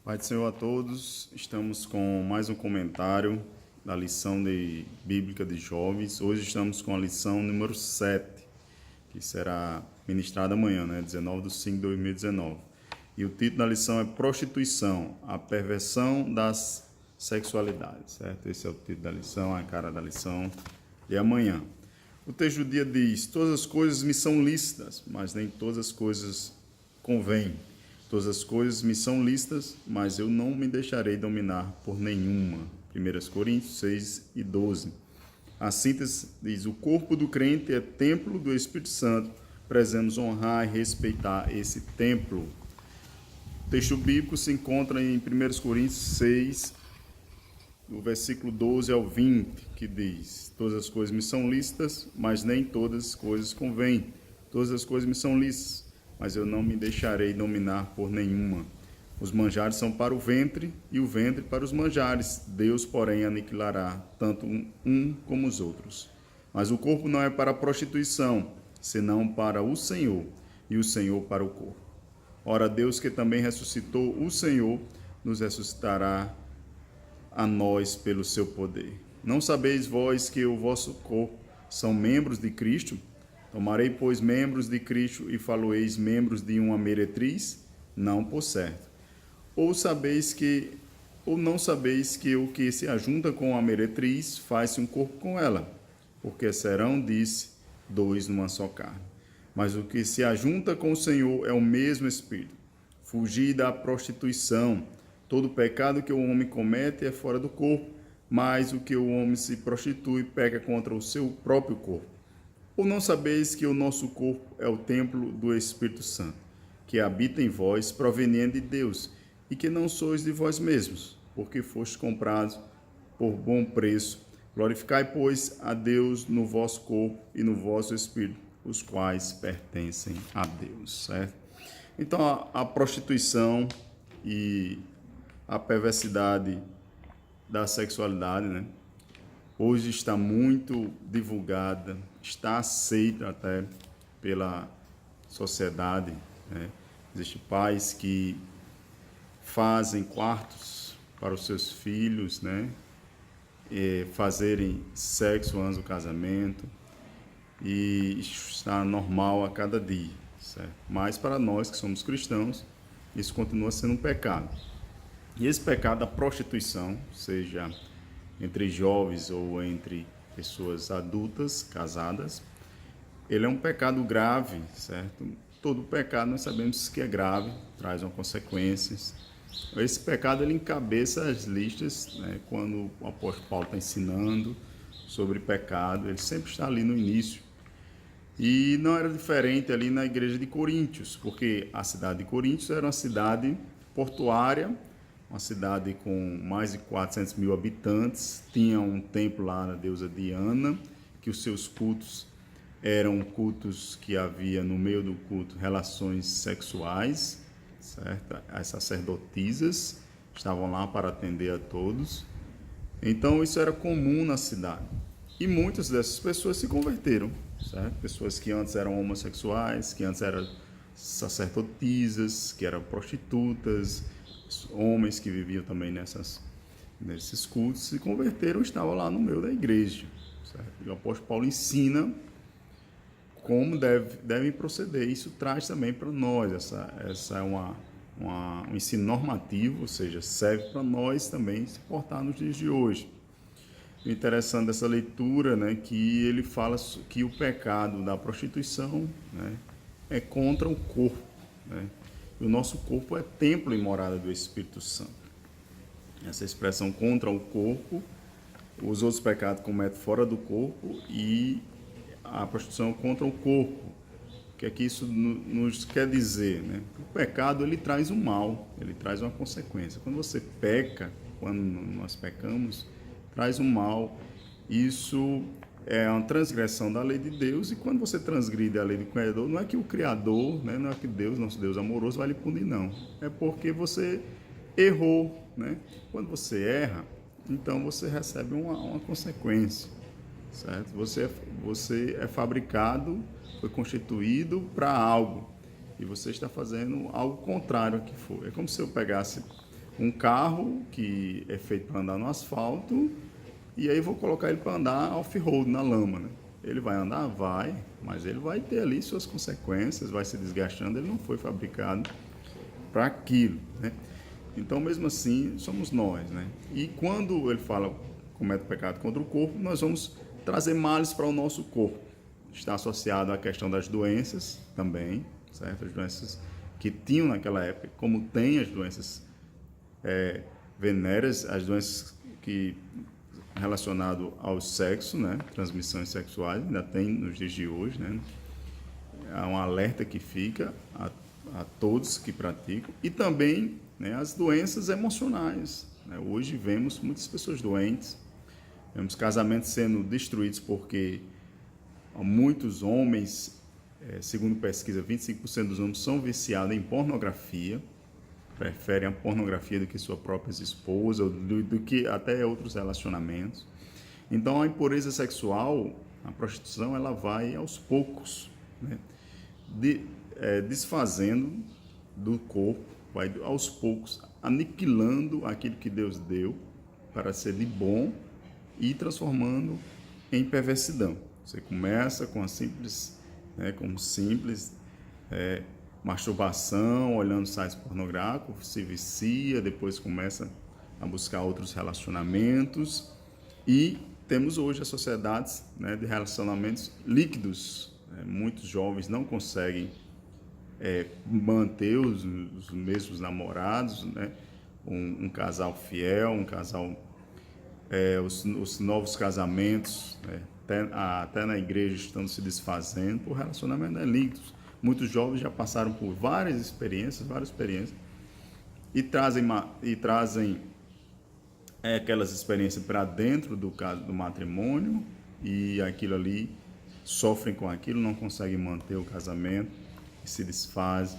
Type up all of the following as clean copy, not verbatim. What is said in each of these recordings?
Pai do Senhor a todos, estamos com mais um comentário da lição bíblica de jovens. Hoje estamos com a lição número 7, que será ministrada amanhã, 19/5/2019. E o título da lição é Prostituição, a perversão das sexualidades, certo? Esse é o título da lição, a cara da lição de amanhã. O texto do dia diz: todas as coisas me são lícitas, mas nem todas as coisas convêm. Todas as coisas me são lícitas, mas eu não me deixarei dominar por nenhuma. 1 Coríntios 6:12. A síntese diz: o corpo do crente é templo do Espírito Santo, precisamos honrar e respeitar esse templo. O texto bíblico se encontra em 1 Coríntios 6, do versículo 12 ao 20, que diz: todas as coisas me são lícitas, mas nem todas as coisas convêm. Todas as coisas me são lícitas, mas eu não me deixarei dominar por nenhuma. Os manjares são para o ventre, e o ventre para os manjares. Deus, porém, aniquilará tanto um como os outros. Mas o corpo não é para a prostituição, senão para o Senhor, e o Senhor para o corpo. Ora, Deus, que também ressuscitou o Senhor, nos ressuscitará a nós pelo seu poder. Não sabeis vós que o vosso corpo são membros de Cristo? Tomarei, pois, membros de Cristo e faloeis membros de uma meretriz? Não, por certo. Ou não sabeis que o que se ajunta com a meretriz faz-se um corpo com ela? Porque serão, disse, dois numa só carne. Mas o que se ajunta com o Senhor é o mesmo Espírito. Fugi da prostituição. Todo pecado que o homem comete é fora do corpo, mas o que o homem se prostitui peca contra o seu próprio corpo. Ou não sabeis que o nosso corpo é o templo do Espírito Santo, que habita em vós, proveniente de Deus, e que não sois de vós mesmos, porque fostes comprados por bom preço? Glorificai, pois, a Deus no vosso corpo e no vosso espírito, os quais pertencem a Deus, certo? Então, a prostituição e a perversidade da sexualidade, hoje está muito divulgada, está aceita até pela sociedade. Existem pais que fazem quartos para os seus filhos, fazerem sexo antes do casamento, e isso está normal a cada dia, certo? Mas para nós que somos cristãos, isso continua sendo um pecado. E esse pecado da prostituição, seja entre jovens ou entre pessoas adultas, casadas, ele é um pecado grave, certo? Todo pecado nós sabemos que é grave, traz uma consequências. Esse pecado ele encabeça as listas, quando o apóstolo Paulo está ensinando sobre pecado, ele sempre está ali no início. E não era diferente ali na igreja de Coríntios, porque a cidade de Coríntios era uma cidade portuária, uma cidade com mais de 400 mil habitantes, tinha um templo lá na deusa Diana, que os seus cultos eram cultos que havia no meio do culto relações sexuais, certo? As sacerdotisas estavam lá para atender a todos. Então isso era comum na cidade. E muitas dessas pessoas se converteram, certo? Pessoas que antes eram homossexuais, que antes eram sacerdotisas, que eram prostitutas, homens que viviam também nesses cultos se converteram, estavam lá no meio da igreja, certo? E o apóstolo Paulo ensina como devem proceder. Isso traz também para nós, essa é um ensino normativo, ou seja, serve para nós também se portar nos dias de hoje. O interessante dessa leitura, que ele fala que o pecado da prostituição, é contra o corpo, E o nosso corpo é templo e morada do Espírito Santo. Essa expressão contra o corpo, os outros pecados cometem fora do corpo, e a prostituição contra o corpo. O que é que isso nos quer dizer? O pecado ele traz um mal, ele traz uma consequência. Quando você peca, quando nós pecamos, traz um mal. Isso é uma transgressão da lei de Deus, e quando você transgride a lei do Criador, não é que o Criador, não é que Deus, nosso Deus amoroso, vai lhe punir, não. É porque você errou, Quando você erra, então você recebe uma consequência, certo? Você é fabricado, foi constituído para algo, e você está fazendo algo contrário ao que foi. É como se eu pegasse um carro que é feito para andar no asfalto e aí vou colocar ele para andar off-road, na lama, né? Ele vai andar? Vai, mas ele vai ter ali suas consequências, vai se desgastando, ele não foi fabricado para aquilo, né? Então, mesmo assim, somos nós, né? E quando ele fala comete pecado contra o corpo, nós vamos trazer males para o nosso corpo. Está associado à questão das doenças também, certo? As doenças que tinham naquela época, como tem as doenças venéreas, as doenças que relacionado ao sexo, né? Transmissões sexuais, ainda tem nos dias de hoje, né? Há um alerta que fica a todos que praticam e também, né, as doenças emocionais, né? Hoje vemos muitas pessoas doentes, vemos casamentos sendo destruídos porque muitos homens, segundo pesquisa, 25% dos homens são viciados em pornografia, preferem a pornografia do que sua própria esposa, do que até outros relacionamentos. Então, a impureza sexual, a prostituição, ela vai aos poucos, né? Desfazendo do corpo, vai aos poucos aniquilando aquilo que Deus deu para ser de bom e transformando em perversidão. Você começa com a simples, né, masturbação, olhando sites pornográficos, se vicia, depois começa a buscar outros relacionamentos e temos hoje as sociedades, né, de relacionamentos líquidos. Muitos jovens não conseguem manter os mesmos namorados, né? Um casal fiel, um casal, os novos casamentos, até na igreja estão se desfazendo por relacionamentos líquidos. Muitos jovens já passaram por várias experiências e trazem aquelas experiências para dentro do caso do matrimônio e aquilo ali, sofrem com aquilo, não conseguem manter o casamento e se desfazem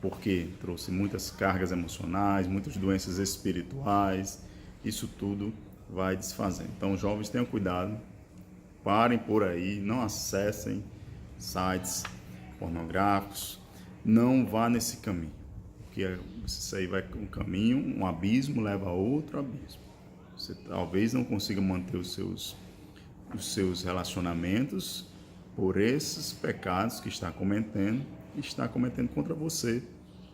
porque trouxe muitas cargas emocionais, muitas doenças espirituais, isso tudo vai desfazendo. Então, jovens, tenham cuidado, parem por aí, não acessem sites pornográficos, não vá nesse caminho, porque isso aí vai um caminho, um abismo leva a outro abismo. Você talvez não consiga manter os seus relacionamentos por esses pecados que está cometendo contra você,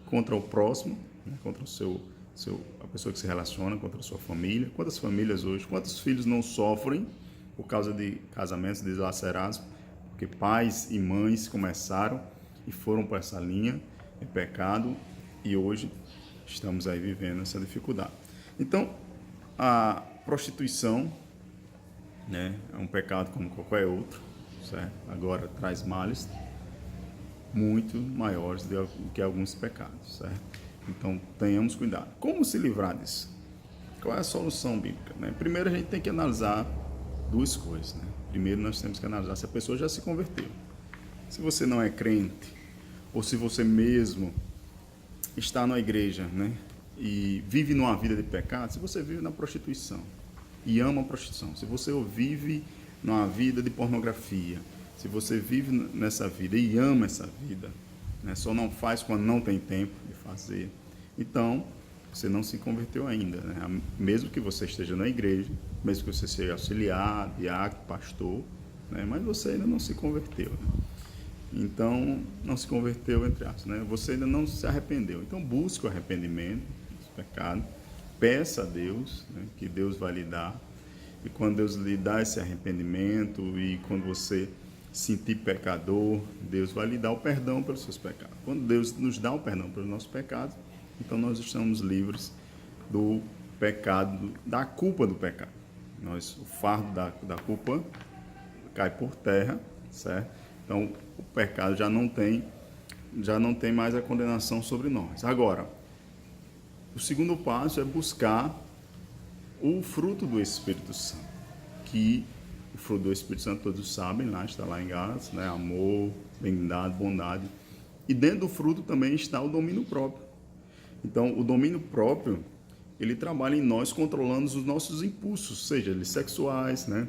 contra o próximo, né? Contra a pessoa que se relaciona, contra a sua família. Quantas famílias hoje, quantos filhos não sofrem por causa de casamentos deslacerados, porque pais e mães começaram e foram para essa linha de pecado e hoje estamos aí vivendo essa dificuldade. Então, a prostituição, né, é um pecado como qualquer outro, certo? Agora traz males muito maiores do que alguns pecados, certo? Então, tenhamos cuidado. Como se livrar disso? Qual é a solução bíblica, né? Primeiro, a gente tem que analisar duas coisas, né? Primeiro, nós temos que analisar se a pessoa já se converteu. Se você não é crente, ou se você mesmo está na igreja, né, e vive numa vida de pecado, se você vive na prostituição e ama a prostituição, se você vive numa vida de pornografia, se você vive nessa vida e ama essa vida, né, só não faz quando não tem tempo de fazer, então você não se converteu ainda, né? Mesmo que você esteja na igreja, mesmo que você seja auxiliar, diácono, pastor, né, mas você ainda não se converteu, né? Então, não se converteu, entre aspas, né? Você ainda não se arrependeu. Então, busque o arrependimento dos pecados, peça a Deus, né, que Deus vai lhe dar. E quando Deus lhe dá esse arrependimento e quando você sentir pecador, Deus vai lhe dar o perdão pelos seus pecados. Quando Deus nos dá o perdão pelos nossos pecados, então nós estamos livres do pecado, da culpa do pecado. O fardo da culpa cai por terra, certo? Então, o pecado já não tem mais a condenação sobre nós. Agora, o segundo passo é buscar o fruto do Espírito Santo, que o fruto do Espírito Santo todos sabem, está lá em Gálatas, né? Amor, benignidade, bondade. E dentro do fruto também está o domínio próprio. Então, o domínio próprio, ele trabalha em nós controlando os nossos impulsos, seja eles sexuais, né?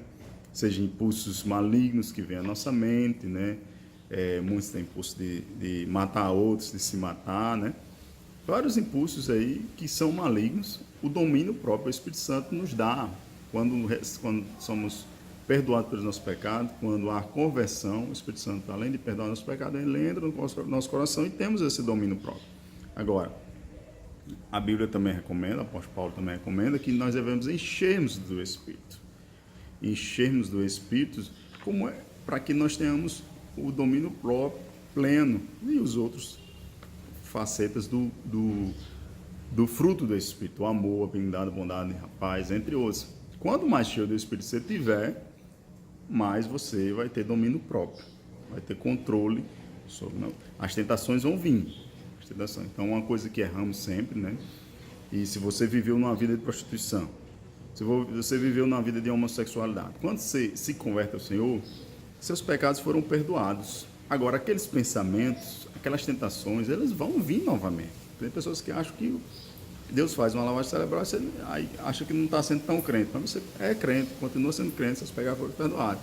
Seja impulsos malignos que vêm à nossa mente, né? Muitos têm impulso de matar outros, de se matar, né? vários impulsos aí que são malignos. O domínio próprio, o Espírito Santo nos dá quando somos perdoados pelos nossos pecados, quando há conversão. O Espírito Santo, além de perdoar nossos pecados, ele entra no nosso coração e temos esse domínio próprio. Agora, a Bíblia também recomenda, o apóstolo Paulo também recomenda, que nós devemos enchermos do Espírito. Enchermos do Espírito, como é, para que nós tenhamos o domínio próprio pleno e os outros facetas do fruto do Espírito, o amor, a benignidade, a bondade, a paz, entre outros. Quanto mais cheio do Espírito você tiver, mais você vai ter domínio próprio, vai ter controle sobre. Não, as tentações vão vir. Então, uma coisa que erramos sempre, né? E se você viveu numa vida de prostituição, se você viveu numa vida de homossexualidade, quando você se converte ao Senhor, seus pecados foram perdoados. Agora, aqueles pensamentos, aquelas tentações, elas vão vir novamente. Tem pessoas que acham que Deus faz uma lavagem cerebral e você acha que não está sendo tão crente. Mas você é crente, continua sendo crente, seus pecados foram perdoados.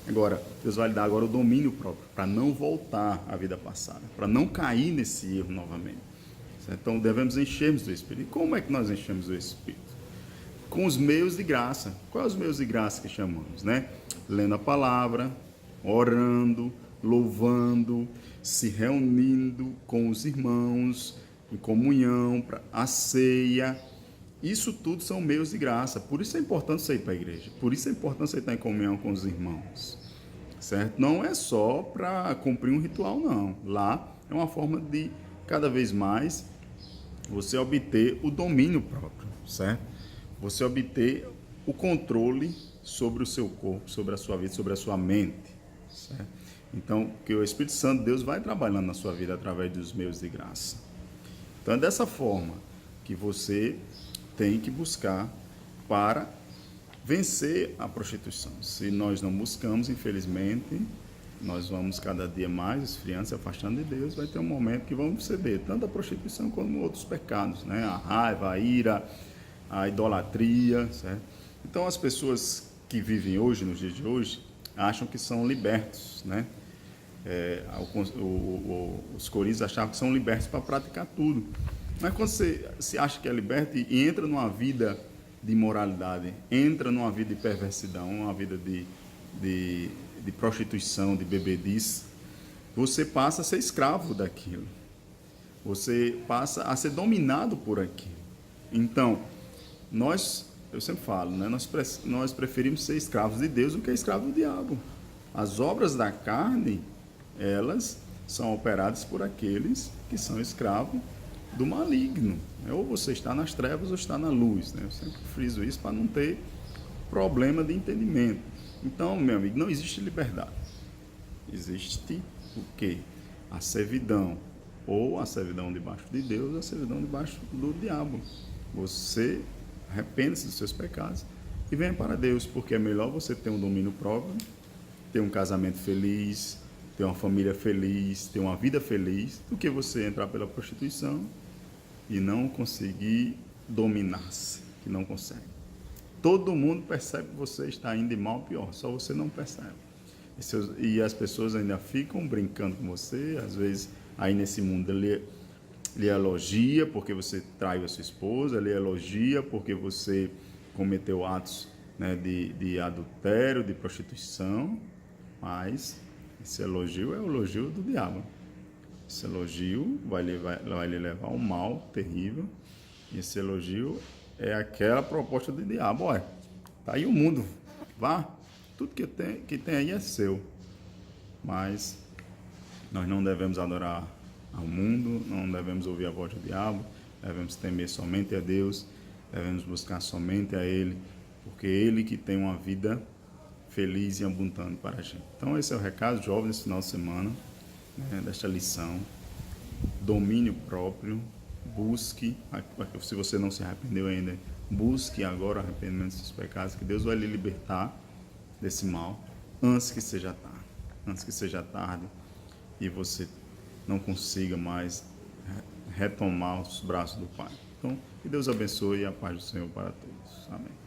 Agora, Deus vai lhe dar agora o domínio próprio, para não voltar à vida passada, para não cair nesse erro novamente. Certo? Então, devemos enchermos do Espírito. E como é que nós enchemos do Espírito? Com os meios de graça. Quais os meios de graça que chamamos, né? Lendo a palavra, orando, louvando, se reunindo com os irmãos, em comunhão, a ceia. Isso tudo são meios de graça. Por isso é importante você ir para a igreja. Por isso é importante você estar em comunhão com os irmãos. Certo? Não é só para cumprir um ritual, não. Lá é uma forma de, cada vez mais, você obter o domínio próprio, certo? Você obter o controle sobre o seu corpo, sobre a sua vida, sobre a sua mente, certo? Então, que o Espírito Santo, Deus vai trabalhando na sua vida através dos meios de graça. Então, é dessa forma que você tem que buscar para vencer a prostituição. Se nós não buscamos, infelizmente, nós vamos cada dia mais esfriando, se afastando de Deus. Vai ter um momento que vamos ceder tanto a prostituição como outros pecados, né? A raiva, a ira, a idolatria, certo? Então, as pessoas que vivem hoje, nos dias de hoje, acham que são libertos, né? Os coríntios achavam que são libertos para praticar tudo. Mas quando você se acha que é liberto e entra numa vida de imoralidade, entra numa vida de perversidão, uma vida de prostituição, de bebedice, você passa a ser escravo daquilo. Você passa a ser dominado por aquilo. Então, eu sempre falo, né, nós preferimos ser escravos de Deus do que escravos do diabo. As obras da carne, elas são operadas por aqueles que são escravos do maligno. Ou você está nas trevas ou está na luz. Né? Eu sempre friso isso para não ter problema de entendimento. Então, meu amigo, não existe liberdade. Existe o quê? A servidão. Ou a servidão debaixo de Deus, ou a servidão debaixo do diabo. Você arrependa-se dos seus pecados e venha para Deus, porque é melhor você ter um domínio próprio, ter um casamento feliz, ter uma família feliz, ter uma vida feliz, do que você entrar pela prostituição e não conseguir dominar-se, que não consegue. Todo mundo percebe que você está indo de mal a pior, só você não percebe. E as pessoas ainda ficam brincando com você, às vezes aí nesse mundo lhe elogia porque você traiu a sua esposa, lhe elogia porque você cometeu atos, né, de adultério, de prostituição, mas esse elogio é o elogio do diabo. Esse elogio vai lhe levar a um mal terrível, e esse elogio é aquela proposta do diabo. Olha, tá aí o mundo, vá, tudo que tem aí é seu. Mas nós não devemos adorar ao mundo, não devemos ouvir a voz do diabo, devemos temer somente a Deus, devemos buscar somente a Ele, porque é Ele que tem uma vida feliz e abundante para a gente. Então esse é o recado, jovens, nesse final de semana, né, desta lição. Domínio próprio, busque, se você não se arrependeu ainda, busque agora o arrependimento dos seus pecados, que Deus vai lhe libertar desse mal, antes que seja tarde, e você não consiga mais retomar os braços do Pai. Então, que Deus abençoe e a paz do Senhor para todos. Amém.